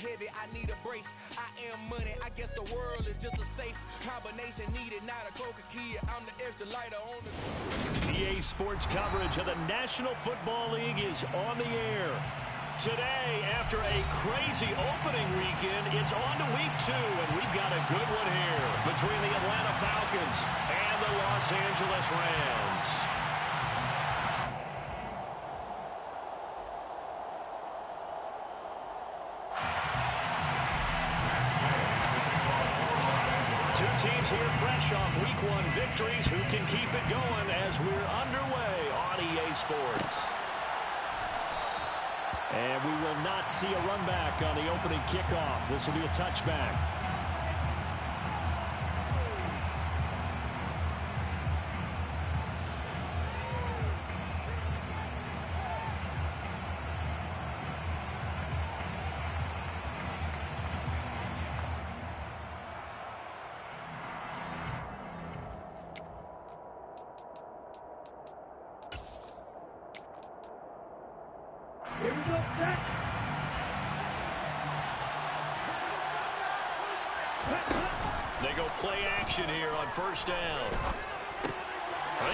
heavy, I need a brace. I am money, I guess the world is just a safe combination needed, not a Coca-Cola. I'm the extra lighter on the... EA Sports coverage of the National Football League is on the air. Today, after a crazy opening weekend, it's on to week 2, and we've got a good one here between the Atlanta Falcons and the Los Angeles Rams. Two teams here fresh off week 1 victories. Who can keep it going as we're underway on EA Sports? And we will not see a run back on the opening kickoff. This will be a touchback. Here we go, set. They go play action here on first down.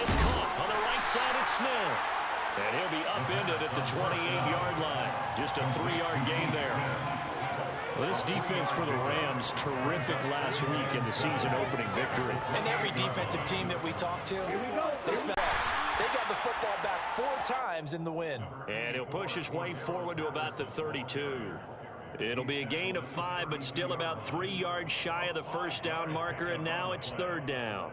It's caught on the right side. It's Smith. And he'll be upended at the 28-yard line. Just a 3-yard gain there. Well, this defense for the Rams, terrific last week in the season opening victory. And every defensive team that we talk to, they got the football back 4 times in the win. And he'll push his way forward to about the 32. It'll be a gain of 5, but still about 3 yards shy of the first down marker, and now it's 3rd down.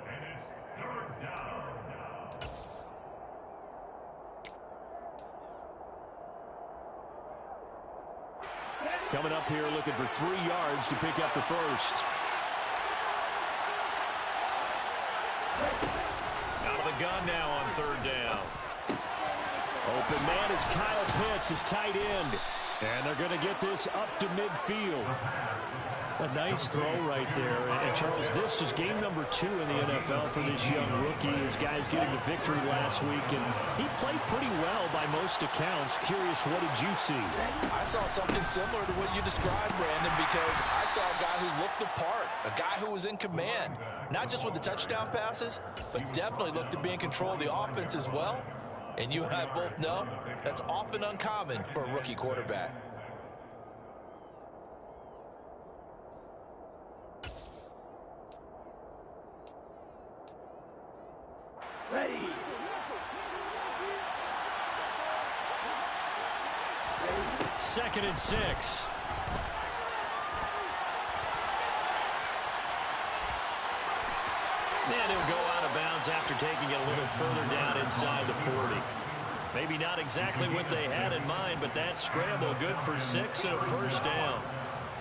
Coming up here looking for 3 yards to pick up the first. Out of the gun now on 3rd down. Open man is Kyle Pitts, his tight end. And they're going to get this up to midfield. A nice throw right there. And Charles, this is game number 2 in the NFL for this young rookie. His guys getting the victory last week, and he played pretty well by most accounts. Curious, what did you see? I saw something similar to what you described, Brandon, because I saw a guy who looked the part, a guy who was in command, not just with the touchdown passes, but definitely looked to be in control of the offense as well. And you and I both know that's often uncommon for a rookie quarterback. Ready. 2nd and 6. And he'll go out of bounds after taking it a little further down inside the 40. Maybe not exactly what they had in mind, but that scramble good for 6 and a first down.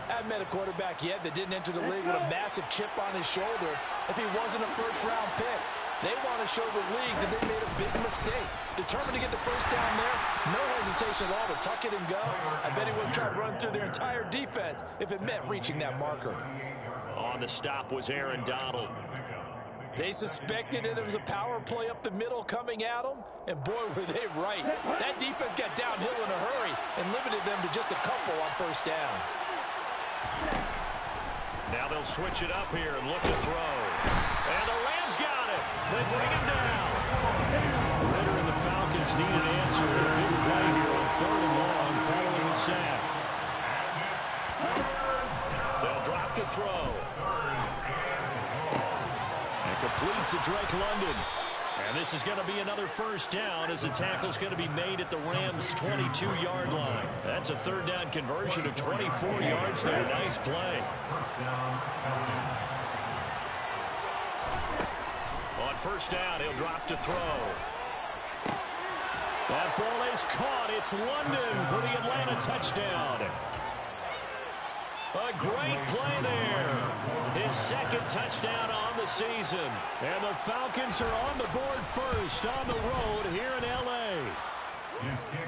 I haven't met a quarterback yet that didn't enter the league with a massive chip on his shoulder if he wasn't a first-round pick. They want to show the league that they made a big mistake. Determined to get the first down there, no hesitation at all to tuck it and go. I bet he would have tried to run through their entire defense if it meant reaching that marker. On the stop was Aaron Donald. They suspected that it was a power play up the middle coming at them, and boy, were they right. That defense got downhill in a hurry and limited them to just a couple on first down. Now they'll switch it up here and look to throw. And the Rams got it. They bring him down. Ritter and the Falcons need an answer. A big play here on 3rd and long following the sack. They'll drop to throw. And complete to Drake London. And this is going to be another first down as the tackle's going to be made at the Rams' 22-yard line. That's a 3rd down conversion of 24 yards there. Nice play. On first down, he'll drop to throw. That ball is caught. It's London for the Atlanta touchdown. A great play there. His 2nd touchdown on the season. And the Falcons are on the board first on the road here in L.A.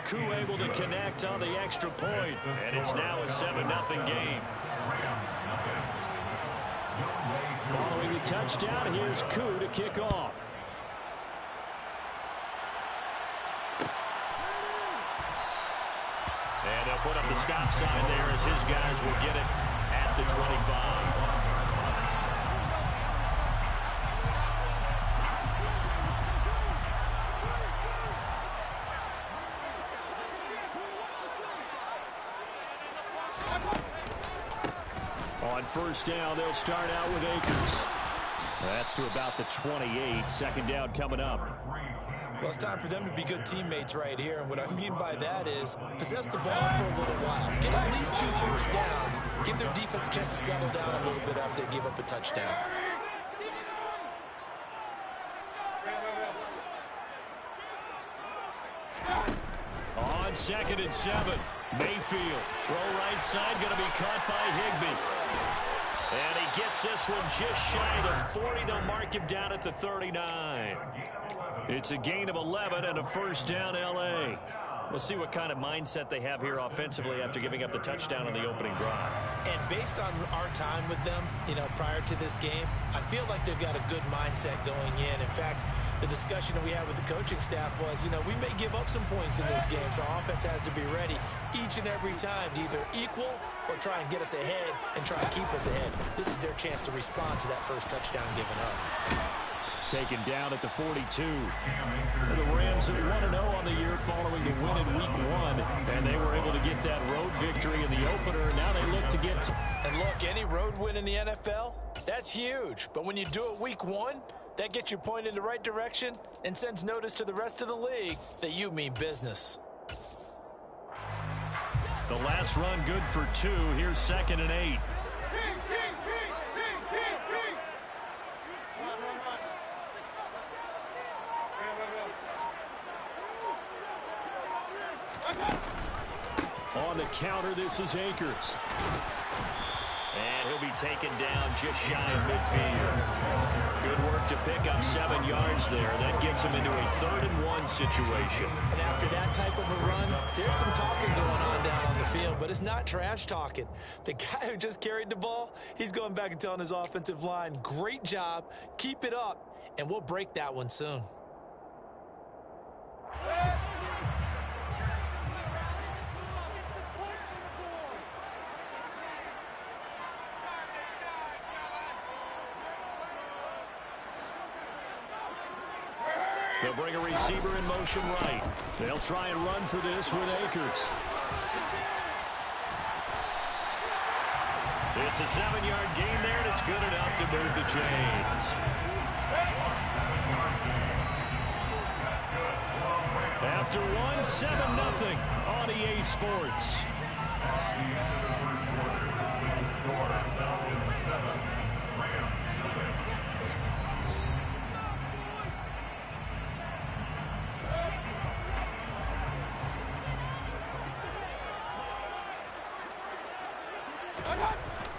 Koo able to connect on the extra point. And it's now a 7-0 game. Following the touchdown, here's Koo to kick off. And they'll put up the stop sign there as his guys will get it at the 25. On first down, they'll start out with Akers. That's to about the 28. Second down coming up. Well, it's time for them to be good teammates right here. And what I mean by that is possess the ball for a little while. Get at least 2 first downs. Give their defense a chance to settle down a little bit after they give up a touchdown. On 2nd and 7, Mayfield. Throw right side, going to be caught by Higbee. And he gets this one just shy of the 40. They'll mark him down at the 39. It's a gain of 11 and a first down, L.A. We'll see what kind of mindset they have here offensively after giving up the touchdown on the opening drive. And based on our time with them, prior to this game, I feel like they've got a good mindset going in. In fact, the discussion that we had with the coaching staff was, we may give up some points in this game, so our offense has to be ready each and every time to either equal or try and get us ahead and try and keep us ahead. This is their chance to respond to that first touchdown given up. Taken down at the 42. The Rams at 1-0 on the year following the win in Week 1, and they were able to get that road victory in the opener. Now they look to get And look, any road win in the NFL, that's huge. But when you do it Week 1, that gets you pointed in the right direction and sends notice to the rest of the league that you mean business. The last run good for 2. Here's 2nd and 8. On the counter, this is Akers. And he'll be taken down just shy of midfield. Good work to pick up 7 yards there. That gets him into a 3rd and 1 situation. And after that type of a run, there's some talking going on down on the field, but it's not trash talking. The guy who just carried the ball, he's going back and telling his offensive line, great job, keep it up, and we'll break that one soon. They'll bring a receiver in motion right. They'll try and run for this with Akers. It's a 7-yard gain there, and it's good enough to move the chains. After 1, 7-0 on EA Sports.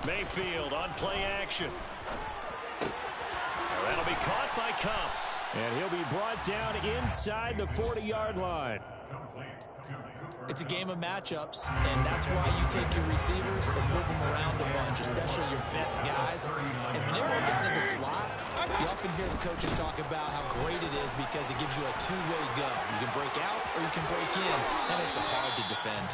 Mayfield on play action. That'll be caught by Kupp. And he'll be brought down inside the 40-yard line. It's a game of matchups, and that's why you take your receivers and move them around a bunch, especially your best guys. And when they work out in the slot, you often hear the coaches talk about how great it is because it gives you a two-way go. You can break out or you can break in. That makes it hard to defend.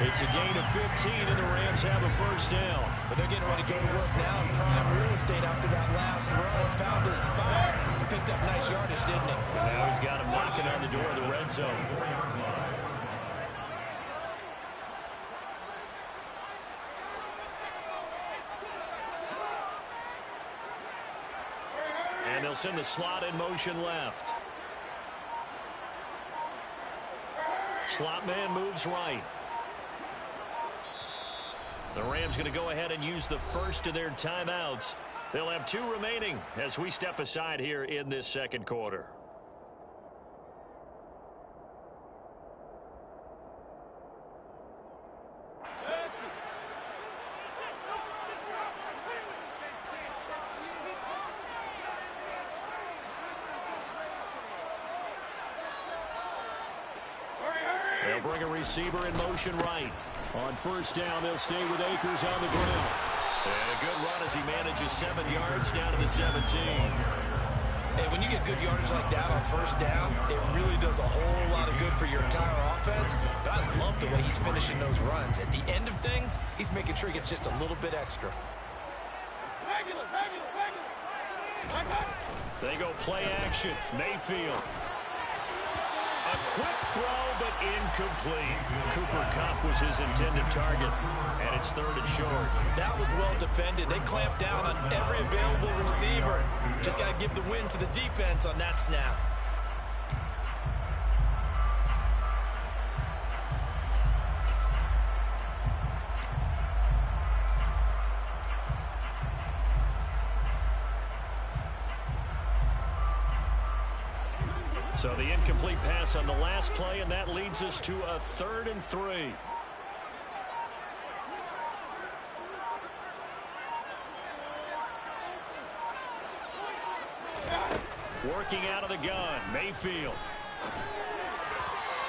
It's a gain of 15, and the Rams have a first down. But they're getting ready to go to work now in prime real estate after that last run. Found his spot. He picked up nice yardage, didn't he? And now he's got him knocking on the door of the red zone. And they'll send the slot in motion left. Slot man moves right. The Rams going to go ahead and use the first of their timeouts. They'll have 2 remaining as we step aside here in this second quarter. They'll bring a receiver in motion right. On first down, they'll stay with Akers on the ground. And a good run as he manages 7 yards down to the 17. Hey, when you get good yardage like that on first down, it really does a whole lot of good for your entire offense. But I love the way he's finishing those runs. At the end of things, he's making sure he gets just a little bit extra. They go play action. Mayfield. A quick throw, but incomplete. Cooper Kupp was his intended target, and it's 3rd and short. That was well defended. They clamped down on every available receiver. Just got to give the win to the defense on that snap. So the incomplete pass on the last play, and that leads us to a 3rd and 3. Working out of the gun, Mayfield.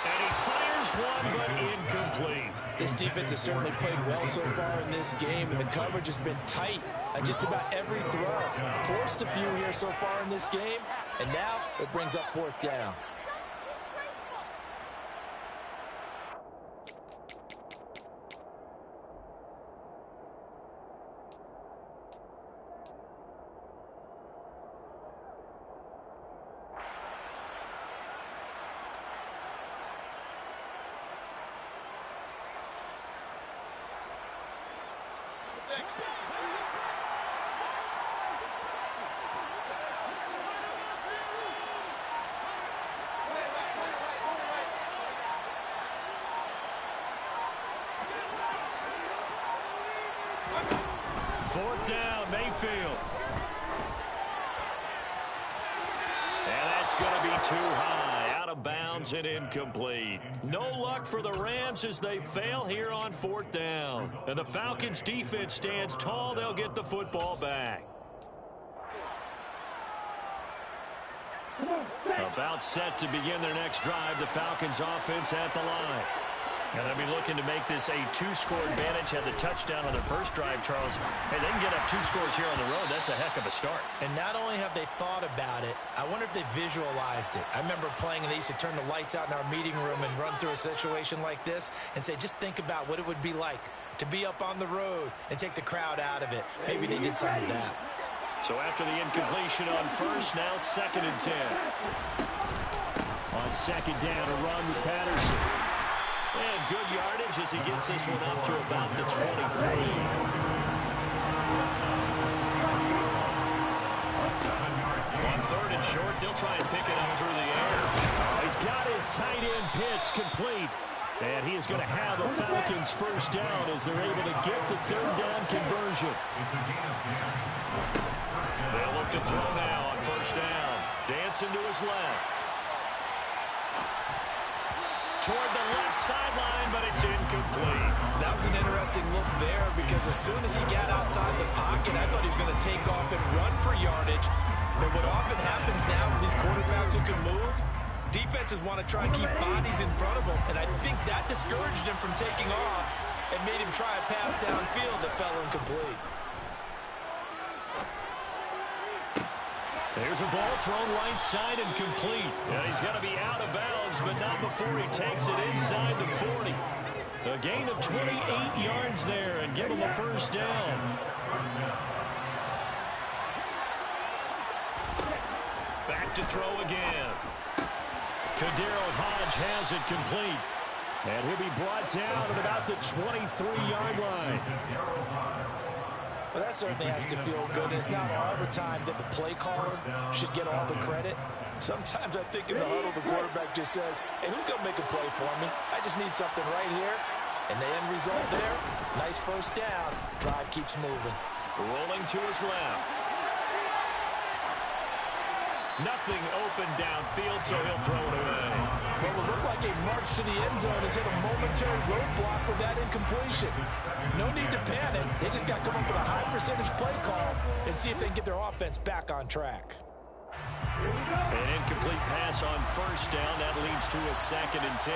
And he fires one, but incomplete. This defense has certainly played well so far in this game, and the coverage has been tight on just about every throw. Forced a few here so far in this game, and now it brings up 4th down. Fourth down, Mayfield. And that's going to be too high, out of bounds and incomplete. No luck for the Rams as they fail here on 4th down. And the Falcons defense stands tall. They'll get the football back. About set to begin their next drive. The Falcons offense at the line. And they'll be looking to make this a 2-score advantage. Had the touchdown on their first drive, Charles. Hey, they can get up 2 scores here on the road. That's a heck of a start. And not only have they thought about it, I wonder if they visualized it. I remember playing, and they used to turn the lights out in our meeting room and run through a situation like this and say, just think about what it would be like to be up on the road and take the crowd out of it. Maybe they did some of that. So after the incompletion on first, now 2nd and 10. On 2nd down, a run with Patterson. And good yardage as he gets this one up to about the 23. On 3rd and short, they'll try and pick it up through the air. He's got his tight end pitch complete. And he is going to have a Falcons first down as they're able to get the 3rd down conversion. They'll look to throw now on first down. Dancing to his left. Toward the left sideline, but it's incomplete. That was an interesting look there because as soon as he got outside the pocket, I thought he was going to take off and run for yardage. But what often happens now with these quarterbacks who can move, defenses want to try and keep bodies in front of them, and I think that discouraged him from taking off and made him try a pass downfield that fell incomplete. There's a ball thrown right side and complete. And he's got to be out of bounds, but not before he takes it inside the 40. A gain of 28 yards there and give him a first down. Back to throw again. Kadero Hodge has it complete. And he'll be brought down at about the 23-yard line. Well, that certainly has to feel good. It's not all the time that the play caller should get all the credit. Sometimes I think in the huddle, the quarterback just says, hey, who's going to make a play for me? I just need something right here. And the end result there, nice first down. Drive keeps moving. Rolling to his left. Nothing open downfield, so he'll throw it away. Well, it looked like a march to the end zone has hit a momentary roadblock with that incompletion. No need to panic. They just got to come up with a high percentage play call and see if they can get their offense back on track. An incomplete pass on first down. That leads to a 2nd and 10.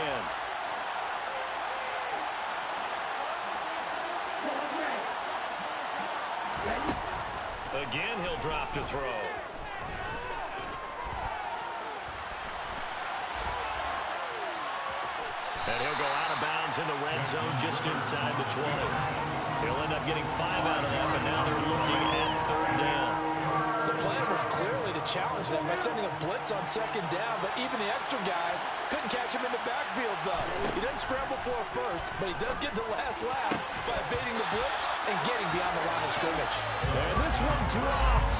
Again, he'll drop to throw. bounds in the red zone just inside the 20. He'll end up getting 5 out of that, but now they're looking at 3rd down. The plan was clearly to challenge them by sending a blitz on 2nd down, but even the extra guys couldn't catch him in the backfield, though. He doesn't scramble for a first, but he does get the last laugh by evading the blitz and getting beyond the line of scrimmage. And this one dropped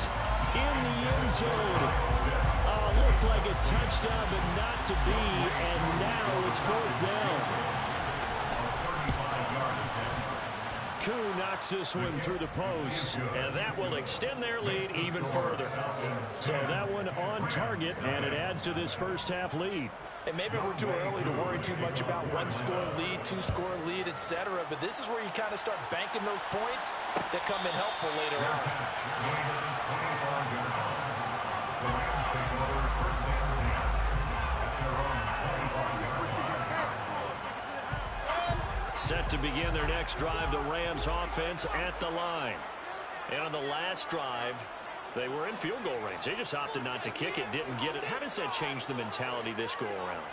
in the end zone. Looked like a touchdown, but not to be, and now it's 4th down. Koo knocks this one through the post, and that will extend their lead even further. So that one on target, and it adds to this first half lead. And maybe we're too early to worry too much about 1-score lead, 2-score lead, etc. But this is where you kind of start banking those points that come in helpful later on. Set to begin their next drive, the Rams offense at the line. And on the last drive, they were in field goal range. They just opted not to kick it, didn't get it. How does that change the mentality this go around?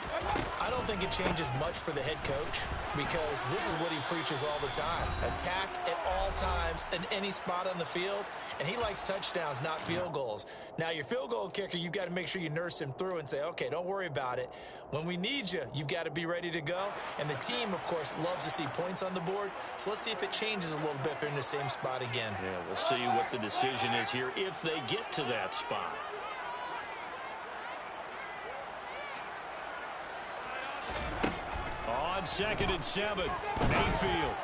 I don't think it changes much for the head coach because this is what he preaches all the time. Attack at all times in any spot on the field, and he likes touchdowns, not field goals. Now, your field goal kicker, you've got to make sure you nurse him through and say, okay, don't worry about it. When we need you, you've got to be ready to go. And the team, of course, loves to see points on the board. So let's see if it changes a little bit if they're in the same spot again. Yeah, we'll see what the decision is here if they get to that spot. On 2nd and 7, Mayfield.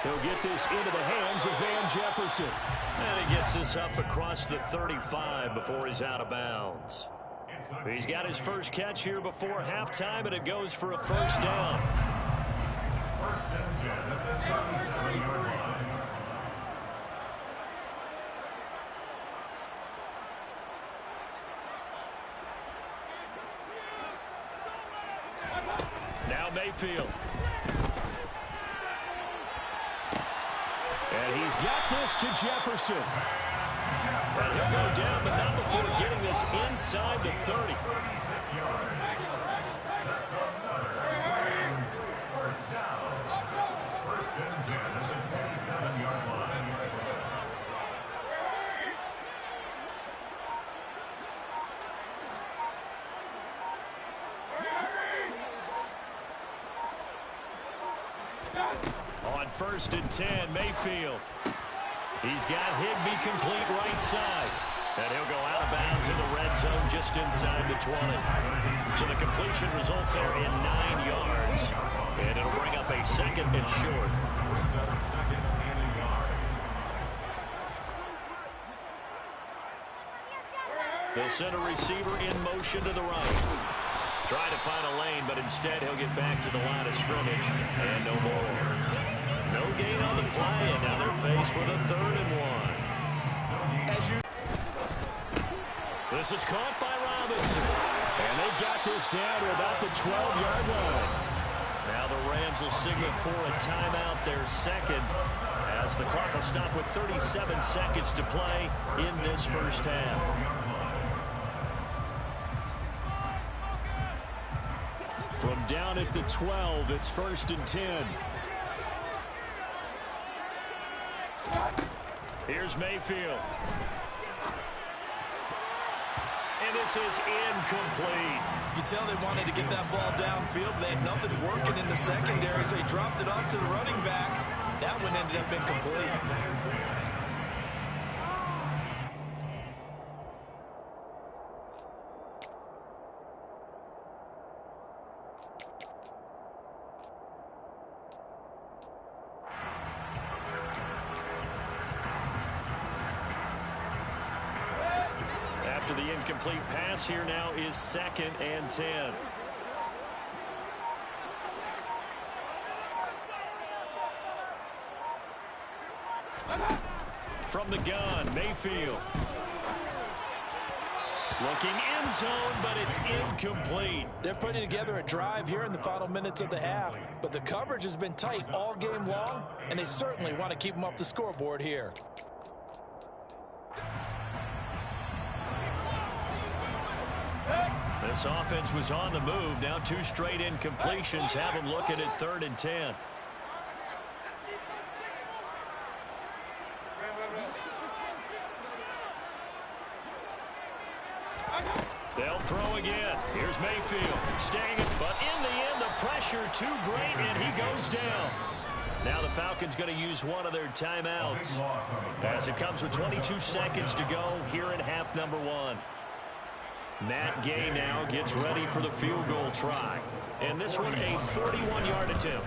He'll get this into the hands of Van Jefferson. And he gets this up across the 35 before he's out of bounds. He's got his first catch here before halftime, and it goes for a 1st down. 1st and 10 at the 37-yard line. Now Mayfield. And he's got this to Jefferson. And he'll go down, but not before getting this inside the 30. 36 yards. That's another first down. 1st and 10 at the 27-yard line. On 1st and 10, Mayfield. He's got Higbee complete right side. And he'll go out of bounds in the red zone just inside the 20. So the completion results there in 9 yards. And it'll bring up a 2nd and short. They'll send a receiver in motion to the right. Try to find a lane, but instead he'll get back to the line of scrimmage. And no more. No gain on the play, and now they're faced with a 3rd and 1. This is caught by Robinson. And they've got this down to about the 12-yard line. Now the Rams will signal for a timeout, their 2nd, as the clock will stop with 37 seconds to play in this first half. From down at the 12, it's 1st and 10. Here's Mayfield. And this is incomplete. You can tell they wanted to get that ball downfield. They had nothing working in the secondary, so they dropped it off to the running back. That one ended up incomplete. After the incomplete pass, here now is 2nd and 10. From the gun, Mayfield. Looking end zone, but it's incomplete. They're putting together a drive here in the final minutes of the half, but the coverage has been tight all game long, and they certainly want to keep them off the scoreboard here. This offense was on the move. Now 2 straight incompletions have them looking at 3rd and 10. They'll throw again. Here's Mayfield. Staying, but in the end, the pressure too great, and he goes down. Now the Falcons going to use one of their timeouts as it comes with 22 seconds to go here in half number 1. Matt Gay now gets ready for the field goal try. And this one a 41-yard attempt.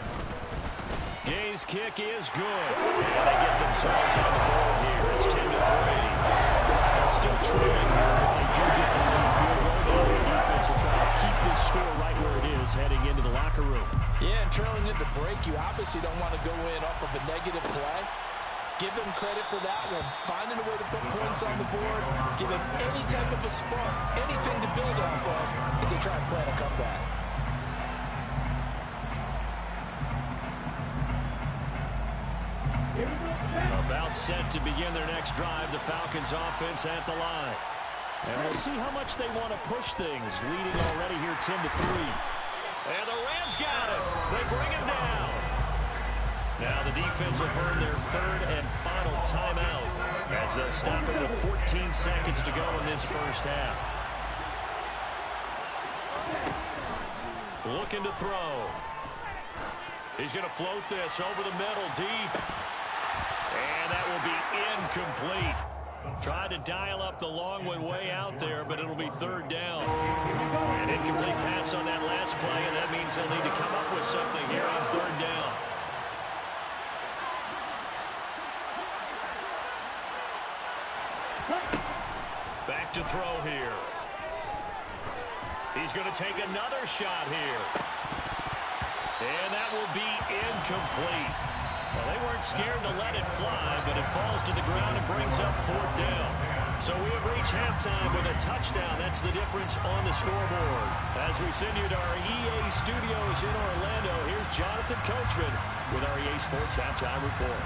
Gay's kick is good. And they get themselves on the board here. It's 10-3. They're still trailing here, but they do get the lead field goal. Now their defense will try to keep this score right where it is heading into the locker room. Yeah, and trailing into break, you obviously don't want to go in off of a negative play. Give them credit for that one. Finding a way to put points on the board. Give them any type of a spark, anything to build off of as they try and plan a comeback. About set to begin their next drive, the Falcons offense at the line. And we'll see how much they want to push things, leading already here 10-3. And the Rams got him. They bring him down. Now the defense will burn their 3rd and final timeout as they'll stop it with 14 seconds to go in this first half. Looking to throw. He's going to float this over the middle deep. And that will be incomplete. Tried to dial up the long one way out there, but it'll be 3rd down. An incomplete pass on that last play, and that means they'll need to come up with something here on 3rd down. Back to throw here. He's going to take another shot here. And that will be incomplete. Well, they weren't scared to let it fly, but it falls to the ground and brings up 4th down. So we have reached halftime with a touchdown. That's the difference on the scoreboard. As we send you to our EA studios in Orlando, here's Jonathan Coachman with our EA Sports Halftime Report.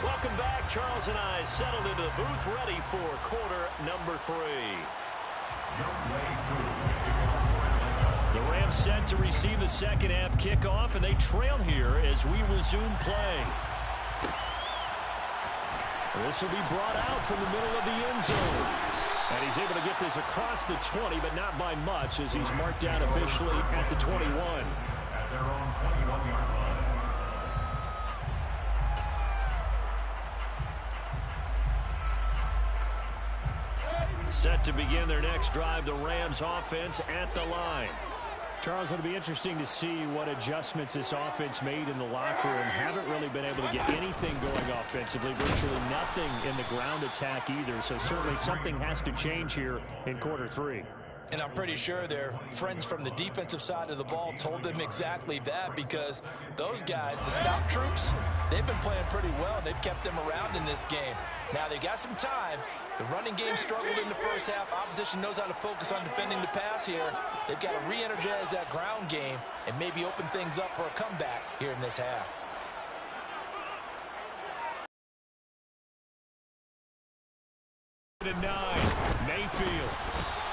Welcome back. Charles and I settled into the booth ready for quarter number 3. The Rams set to receive the second half kickoff, and they trail here as we resume play. This will be brought out from the middle of the end zone. And he's able to get this across the 20, but not by much, as he's marked down officially at the 21. At their own 21-yard line. Set to begin their next drive, the Rams offense at the line. Charles, it'll be interesting to see what adjustments this offense made in the locker room. Haven't really been able to get anything going offensively, virtually nothing in the ground attack either. So certainly something has to change here in quarter 3. And I'm pretty sure their friends from the defensive side of the ball told them exactly that, because those guys, the stop troops, they've been playing pretty well. They've kept them around in this game. Now they got some time. The running game struggled in the first half. Opposition knows how to focus on defending the pass here. They've got to re-energize that ground game and maybe open things up for a comeback here in this half. To 9, Mayfield.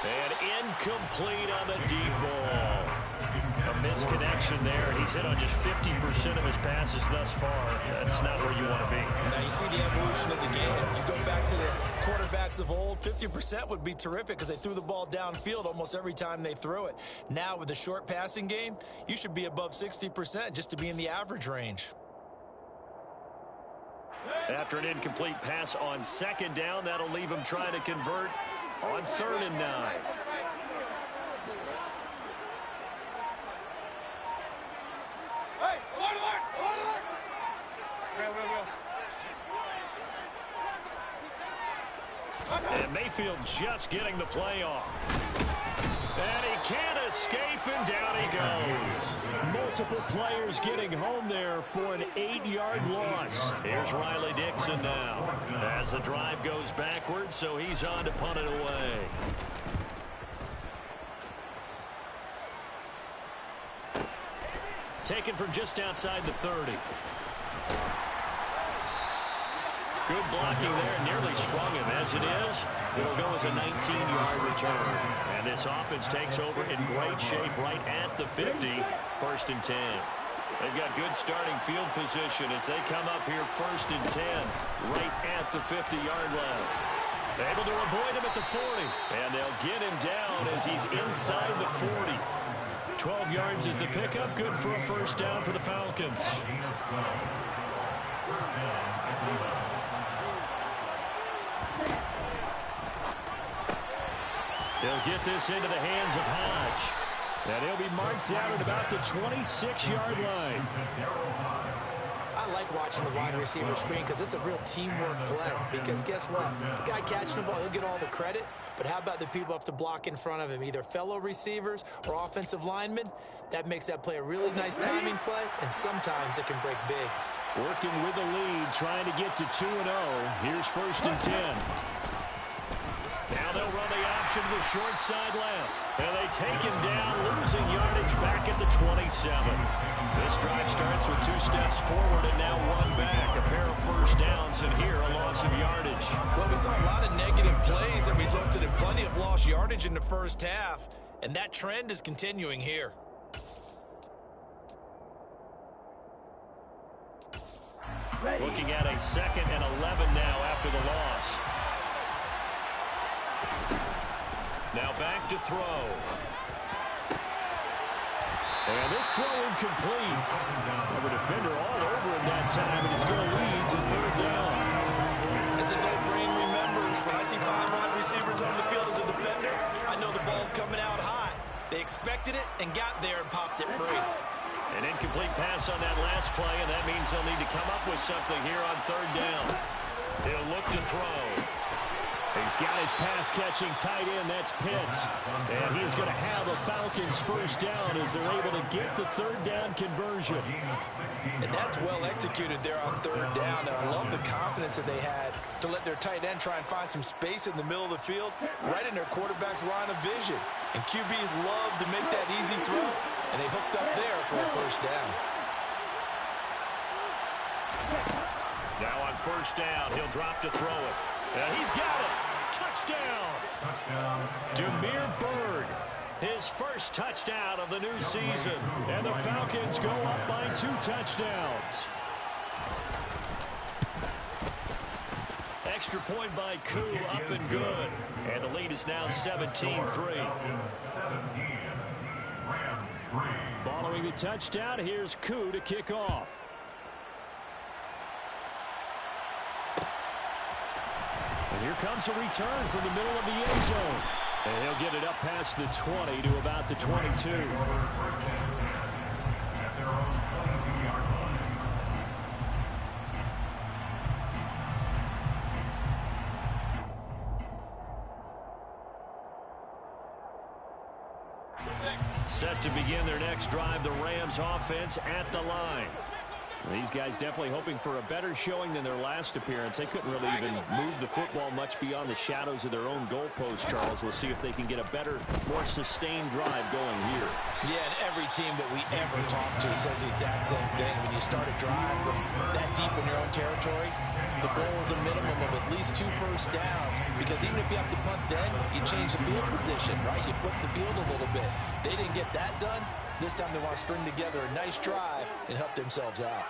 And incomplete on the deep ball. A misconnection there. He's hit on just 50% of his passes thus far. That's not where you want to be. Now you see the evolution of the game. You go back to the quarterbacks of old, 50% would be terrific because they threw the ball downfield almost every time they threw it. Now with the short passing game, you should be above 60% just to be in the average range. After an incomplete pass on second down, that'll leave him trying to convert on 3rd and 9. And Mayfield just getting the play off. And he can't escape, and down he goes. Multiple players getting home there for an 8-yard loss. Here's Riley Dixon now as the drive goes backwards, so he's on to punt it away. Taken from just outside the 30. Good blocking there, nearly sprung him. As it is, it'll go as a 19-yard return. And this offense takes over in great shape right at the 50, 1st and 10. They've got good starting field position as they come up here 1st and 10, right at the 50-yard line. Able to avoid him at the 40, and they'll get him down as he's inside the 40. 12 yards is the pickup, good for a 1st down for the Falcons. They'll get this into the hands of Hodge. And he'll be marked down at about the 26-yard line. I like watching the wide receiver screen because it's a real teamwork play. Because guess what? The guy catching the ball, he'll get all the credit. But how about the people who have to block in front of him, either fellow receivers or offensive linemen? That makes that play a really nice timing play, and sometimes it can break big. Working with the lead, trying to get to 2-0. Here's 1st and 10. Now they'll run the option to the short side left. And they take him down, losing yardage back at the 27. This drive starts with 2 steps forward and now 1 back. A pair of 1st downs, and here a loss of yardage. Well, we saw a lot of negative plays that resulted in plenty of lost yardage in the 1st half. And that trend is continuing here. Ready. Looking at a 2nd and 11 now after the loss. Now back to throw. And this throw incomplete. Well, the defender all over him that time, and it's going to lead to 3rd down. As his old brain remembers, when I see 5 wide receivers on the field as a defender, I know the ball's coming out high. They expected it and got there and popped it free. An incomplete pass on that last play, and that means they'll need to come up with something here on 3rd down. He'll look to throw. He's got his pass-catching tight end, that's Pitts. And he's going to have a Falcons 1st down as they're able to get the 3rd down conversion. And that's well executed there on 3rd down. And I love the confidence that they had to let their tight end try and find some space in the middle of the field, right in their quarterback's line of vision. And QBs love to make that easy throw, and they hooked up there for a 1st down. Now on 1st down, he'll drop to throw it. And he's got it. Touchdown. Damiere Byrd, his 1st touchdown of the new season. And the Falcons go up by 2 touchdowns. Extra point by Koo, up and good. And the lead is now 17-3. Following the touchdown, here's Koo to kick off. And here comes a return from the middle of the end zone. And he'll get it up past the 20 to about the 22. Set to begin their next drive, the Rams offense at the line. These guys definitely hoping for a better showing than their last appearance. They couldn't really even move the football much beyond the shadows of their own goalpost, Charles. We'll see if they can get a better, more sustained drive going here. Yeah, and every team that we ever talk to says the exact same thing. When you start a drive from that deep in your own territory, the goal is a minimum of at least 2 1st downs. Because even if you have to punt then, you change the field position, right? You flip the field a little bit. They didn't get that done. This time they want to string together a nice drive and help themselves out.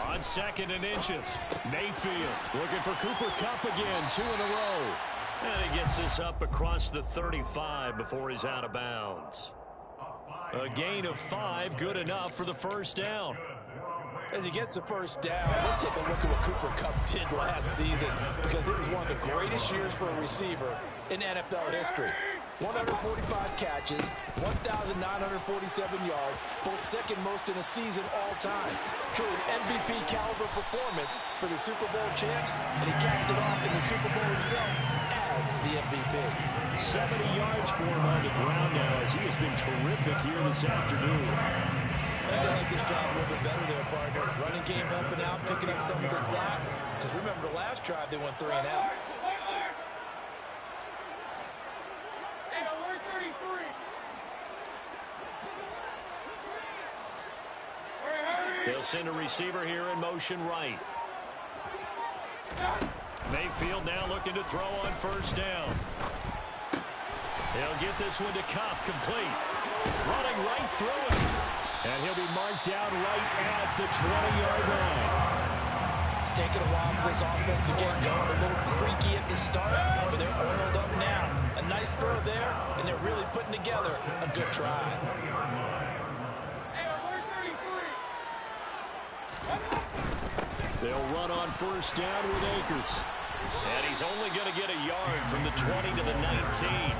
On 2nd and inches, Mayfield looking for Cooper Kupp again, 2 in a row. and he gets this up across the 35 before he's out of bounds. A gain of 5, good enough for the 1st down. As he gets the 1st down, let's take a look at what Cooper Kupp did last season, because it was one of the greatest years for a receiver in NFL history. 145 catches, 1,947 yards, both second most in a season all time. Truly an MVP caliber performance for the Super Bowl champs, and he capped it off in the Super Bowl himself as the MVP. 70 yards for him on the ground now, as he has been terrific here this afternoon. think I like this drive a little bit better there, partner. Running game helping out, picking up some of the slack. Because remember, the last drive, they went 3 and out. They'll send a receiver here in motion right. Mayfield now looking to throw on first down. He'll get this one to Kupp, complete. Running right through it. And he'll be marked down right at the 20-yard line. It's taken a while for this offense to get going. A little creaky at the start, but they're oiled up now. A nice throw there, and they're really putting together a good drive. They'll run on first down with Akers. And he's only going to get a yard from the 20 to the 19.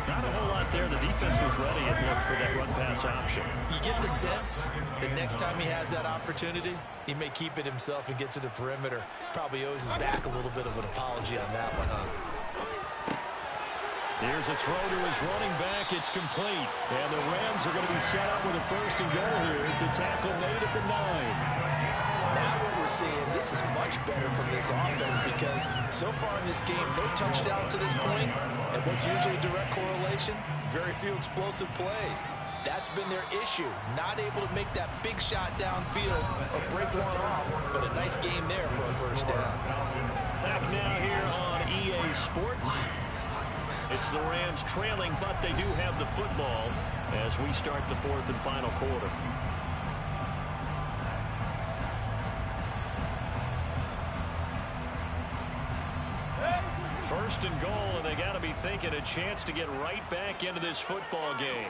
Not a whole lot there. The defense was ready and looked for that run-pass option. You get the sense that next time he has that opportunity, he may keep it himself and get to the perimeter. Probably owes his back a little bit of an apology on that one, huh? Here's a throw to his running back. It's complete. And the Rams are going to be set up with a first and goal here as the tackle made at the 9. Now what we're seeing, this is much better from this offense because so far in this game, no touchdown to this point. And what's usually a direct correlation? Very few explosive plays. That's been their issue. Not able to make that big shot downfield or break one off. But a nice game there for a first down. Back now here on EA Sports. It's the Rams trailing, but they do have the football as we start the fourth and final quarter. First and goal, and they got to be thinking a chance to get right back into this football game.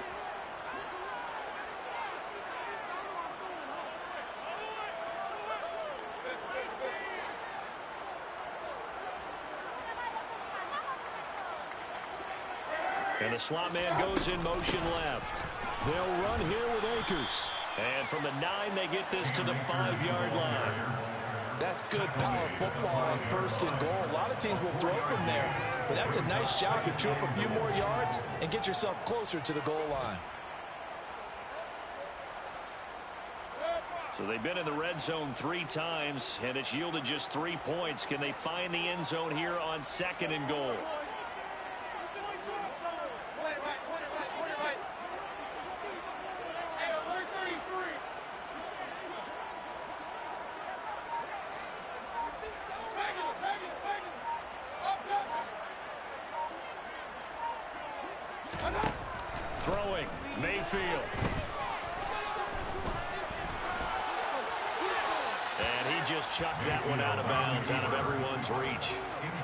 And the slot man goes in motion left. They'll run here with Akers. And from the 9, they get this to the 5-yard line. That's good power football on first and goal. A lot of teams will throw from there, but that's a nice job to chew up a few more yards and get yourself closer to the goal line. So they've been in the red zone 3 times, and it's yielded just 3 points. Can they find the end zone here on second and goal? Throwing, Mayfield. And he just chucked that one out of bounds, out of everyone's reach.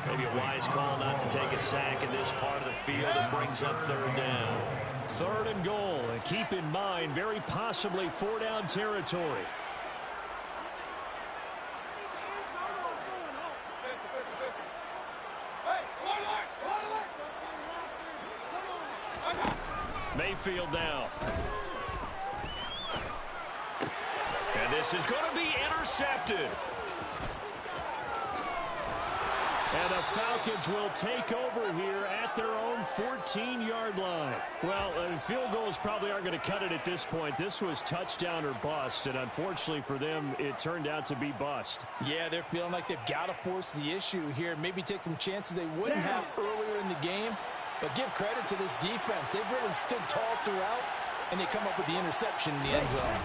Maybe a wise call not to take a sack in this part of the field. It brings up third down. Third and goal, and keep in mind, very possibly 4-down territory. Mayfield now. And this is going to be intercepted. And the Falcons will take over here at their own 14-yard line. Well, field goals probably aren't going to cut it at this point. This was touchdown or bust, and unfortunately for them, it turned out to be bust. Yeah, they're feeling like they've got to force the issue here. Maybe take some chances they wouldn't have earlier in the game. But give credit to this defense. They've really stood tall throughout, and they come up with the interception in the end zone.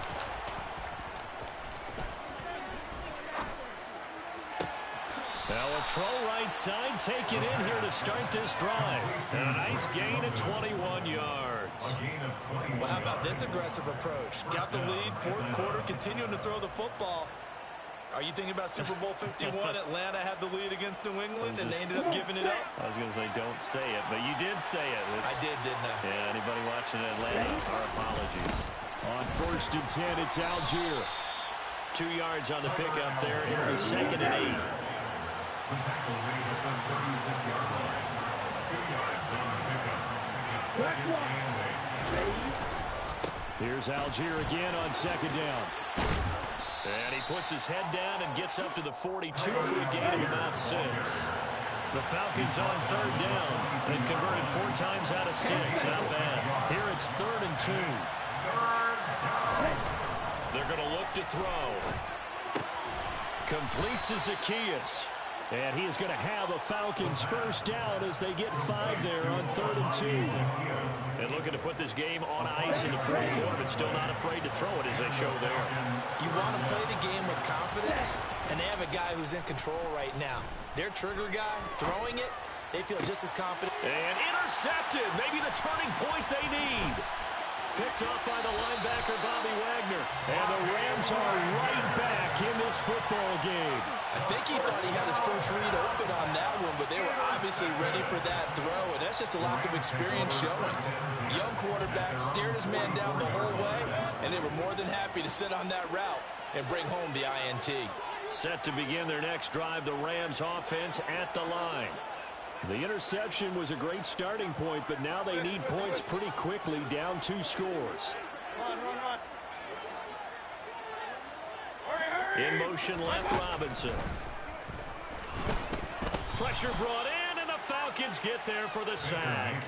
Now a throw right side, taken in here to start this drive. And a nice gain of 21 yards. Well, how about this aggressive approach? Got the lead, fourth quarter, continuing to throw the football. Are you thinking about Super Bowl 51? Atlanta had the lead against New England, and they ended up giving it up. I was going to say, don't say it, but you did say it. I did, didn't I? Yeah, anybody watching Atlanta, our apologies. On first and 10, it's Algier. 2 yards on the pickup there. It'll be second and 8. The tackle made at the 36-yard line. 2 yards on the pickup. It's second and 8. Here's Algier again on second down. And he puts his head down and gets up to the 42 for a gain of about 6. The Falcons on third down. They've converted 4 times out of 6. Not bad. Here it's third and 2. They're going to look to throw. Complete to Zaccheaus. And he is going to have a Falcons first down as they get 5 there on 3rd and 2. And looking to put this game on ice in the 4th quarter, but still not afraid to throw it as they show there. You want to play the game with confidence, and they have a guy who's in control right now. Their trigger guy, throwing it, they feel just as confident. And intercepted. Maybe the turning point they need. Picked up by the linebacker, Bobby Wagner. And the Rams are right back in this football game. I think he thought he had his first read open on that one, but they were obviously ready for that throw, and that's just a lack of experience showing. Young quarterback stared his man down the whole way, and they were more than happy to sit on that route and bring home the INT. Set to begin their next drive, the Rams offense at the line. The interception was a great starting point, but now they need points pretty quickly, down 2 scores. In motion left, Robinson. Pressure brought in, and the Falcons get there for the sack.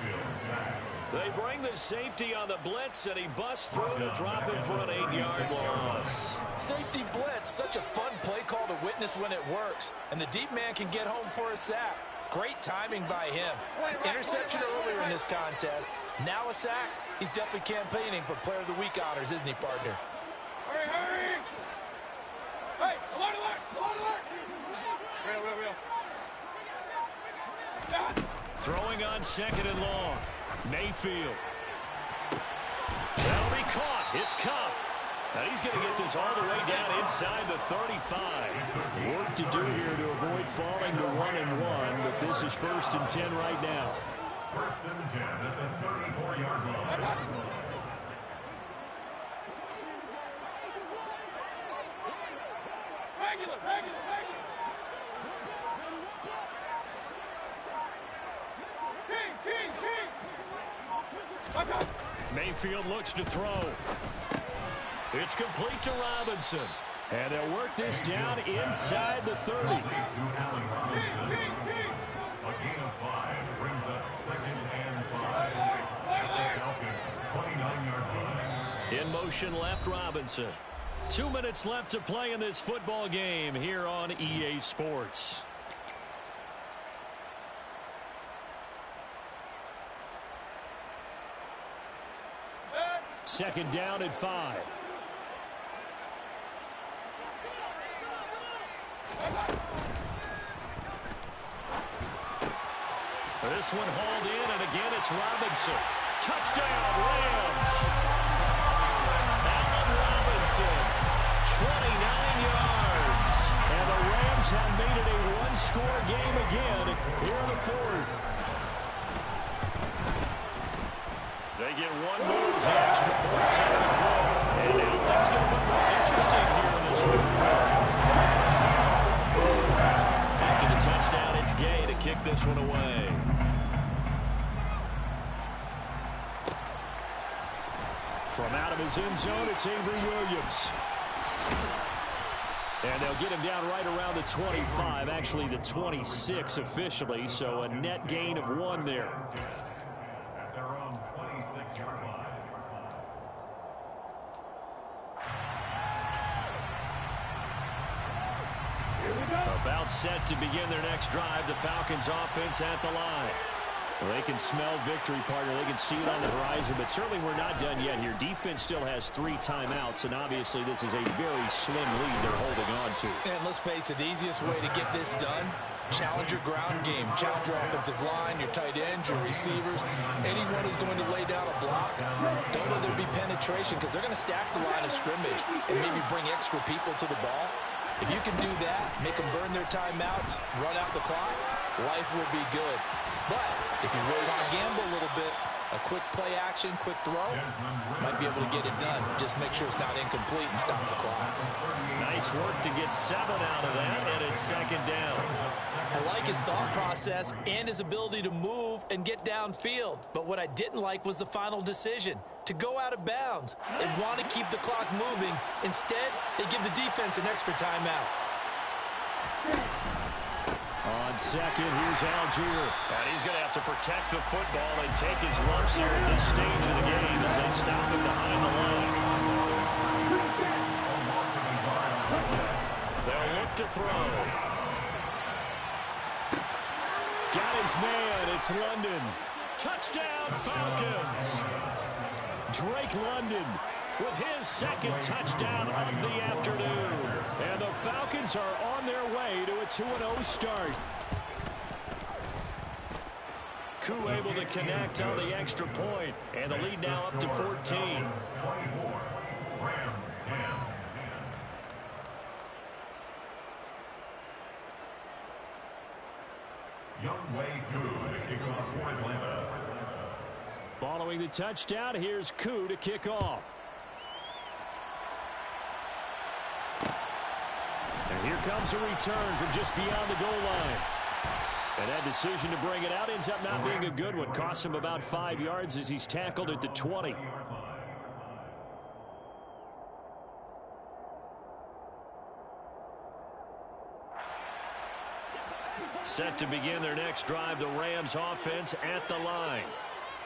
They bring the safety on the blitz, and he busts through to drop him for an 8-yard loss. Safety blitz, such a fun play call to witness when it works, and the deep man can get home for a sack. Great timing by him. Interception earlier in this contest. Now a sack. He's definitely campaigning for Player of the Week honors, isn't he, partner? Hurry! Hey, alert! Real. Throwing on 2nd and long. Mayfield. That'll be caught. It's Kupp. Now he's going to get this all the way down inside the 35. Work to do here to avoid falling to 1-1, but this is 1st and 10 right now. 1st and 10 at the 34-yard line. Regular. King. Mayfield looks to throw. It's complete to Robinson. And they'll work this down inside the 30. To Allen Robinson. A gain of 5 brings up 2nd and 5 at the Falcons' 29-yard line. In motion left, Robinson. 2 minutes left to play in this football game here on EA Sports. Second down at 5. This one hauled in, and again it's Robinson. Touchdown, Rams. Allen Robinson, 29 yards. And the Rams have made it a one-score game again here in the 4th. They get one more as the extra points have been brought. And now things get a bit more interesting here in this 4th quarter. After the touchdown, it's Gay to kick this one away. From out of his end zone, it's Avery Williams. And they'll get him down right around the 25, actually the 26 officially, so a net gain of 1 there. At their own 26-yard line. About set to begin their next drive, the Falcons offense at the line. Well, they can smell victory, partner. They can see it on the horizon, but certainly we're not done yet here. Defense still has 3 timeouts, and obviously this is a very slim lead they're holding on to. And let's face it, the easiest way to get this done, challenge your ground game. Challenge your offensive line, your tight ends, your receivers, anyone who's going to lay down a block. Don't let there be penetration, because they're going to stack the line of scrimmage and maybe bring extra people to the ball. If you can do that, make them burn their timeouts, run out the clock, life will be good. But if you really want to gamble a little bit, a quick play action, quick throw, might be able to get it done. Just make sure it's not incomplete and stop the clock. Nice work to get 7 out of that, and it's 2nd down. I like his thought process and his ability to move and get downfield. But what I didn't like was the final decision, to go out of bounds. They want to keep the clock moving. Instead, they give the defense an extra timeout. On second, here's Algier. And he's going to have to protect the football and take his lumps here at this stage of the game as they stop him behind the line. man. It's London. Touchdown, Falcons. Drake London with his second touchdown of the afternoon. And the Falcons are on their way to a 2-0 start. Koo able to connect on the extra point, and the lead now up to 14. 24, Rams 10. Younghoe Koo to kick off for Atlanta. Following the touchdown, here's Koo to kick off. And here comes a return from just beyond the goal line. And that decision to bring it out ends up not being a good one. Costs him about 5 yards as he's tackled at the 20. Set to begin their next drive, the Rams offense at the line.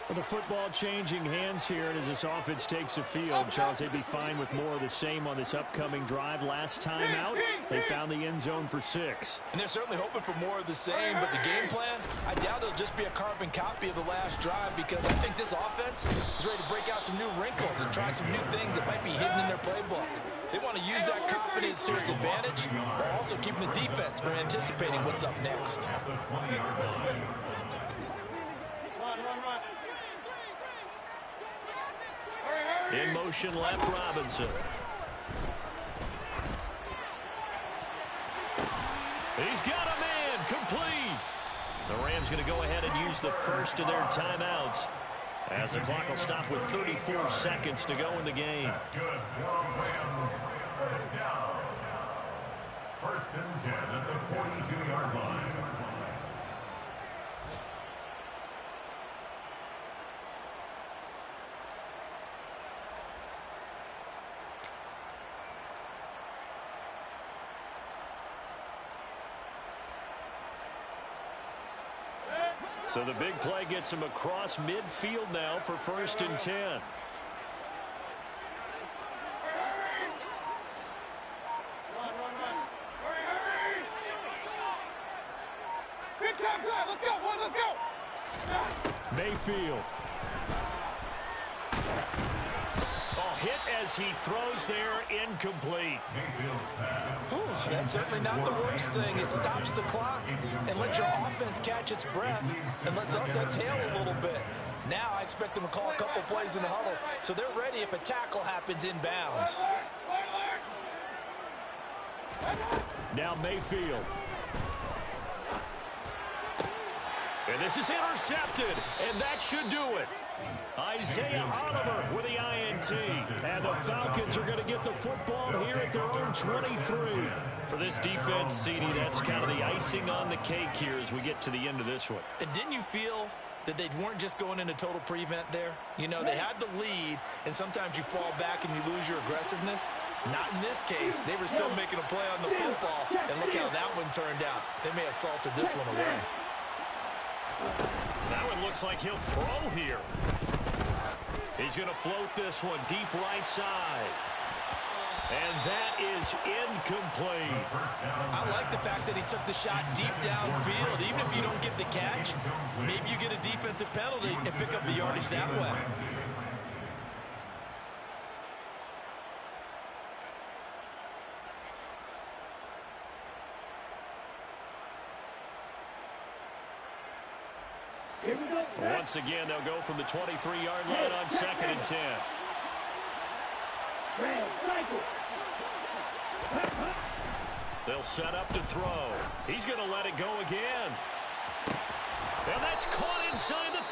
Well, the football changing hands here, and as this offense takes the field, Charles, they'd be fine with more of the same on this upcoming drive. Last time out, they found the end zone for 6. And they're certainly hoping for more of the same, but the game plan, I doubt it'll just be a carbon copy of the last drive, because I think this offense is ready to break out some new wrinkles and try some new things that might be hidden in their playbook. They want to use that confidence to its advantage, while also keeping the defense from anticipating what's up next. At the 20-yard line. In motion left, Robinson. He's got a man, complete. The Rams going to go ahead and use the first of their timeouts, as the clock will stop with 34 seconds to go in the game. That's good for Rams. First down. First and 10 at the 42-yard line. So the big play gets him across midfield now for first and 10. Big time drive. Let's go. One, let's go. Mayfield. Oh, hit as he throws there, incomplete. Mayfield's pass. That's certainly not the worst thing. It stops the clock and lets your offense catch its breath and lets us exhale a little bit. Now I expect them to call a couple plays in the huddle, so they're ready if a tackle happens inbounds. Now Mayfield. And this is intercepted, and that should do it. Isaiah Oliver with the INT. And the Falcons are going to get the football here at their own 23. For this defense, CD, that's kind of the icing on the cake here as we get to the end of this one. And didn't you feel that they weren't just going into total prevent there? You know, they had the lead, and sometimes you fall back and you lose your aggressiveness. Not in this case. They were still making a play on the football, and look how that one turned out. They may have salted this one away. That one looks like he'll throw here. He's going to float this one deep right side. And that is incomplete. I like the fact that he took the shot deep downfield. Even if you don't get the catch, maybe you get a defensive penalty and pick up the yardage that way. Once again, they'll go from the 23-yard line on second and 10. They'll set up to throw. He's going to let it go again. And that's caught inside the